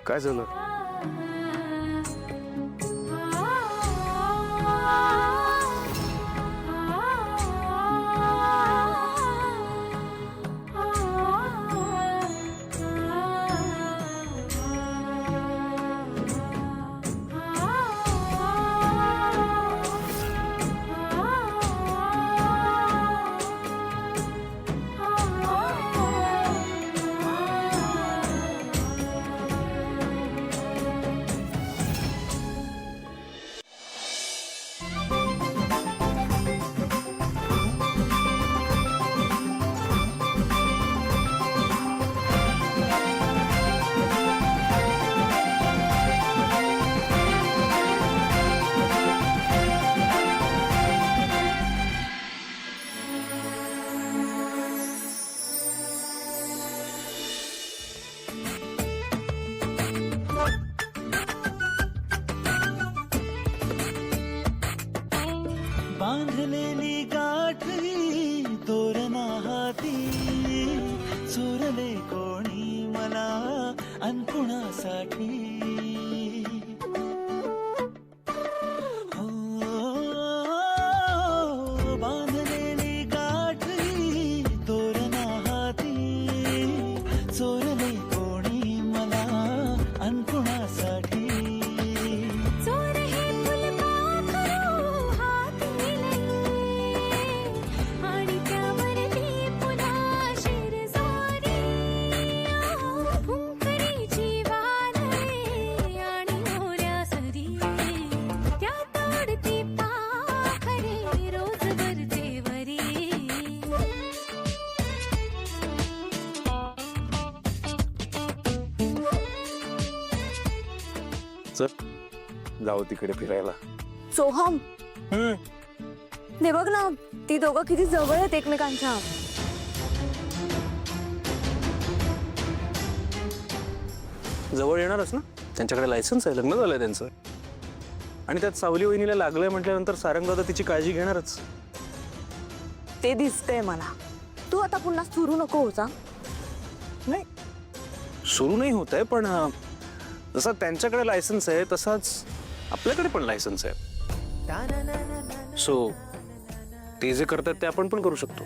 काय झालं? बांधलेली गाठी तोरणा हाती चोरले कोणी मला अन्नपूर्णासाठी हो बांधलेली गाठी तोरणा हाती चोरले कोणी मला अन्नपूर्णासाठी चल जाऊ तिकडे फिरायला. सोहम, ने बघ ना, ती दोघं किती जवळ आहेत एकमेकांच्या. जवळ येणारच ना, त्यांच्याकडे लायसन्स आहे, लग्न झालंय त्यांचं. आणि त्यात सावली वहिनीला लागलंय म्हटल्यानंतर सारंग दादा तिची काळजी घेणारच. ते दिसतंय मला. तू आता पुन्हा सुरू नको होता. नाही सुरू नाही होत आहे, पण जसा त्यांच्याकडे लायसन्स आहे तसाच आपल्याकडे पण लायसन्स आहे. सो ते जे करतात ते आपण पण करू शकतो.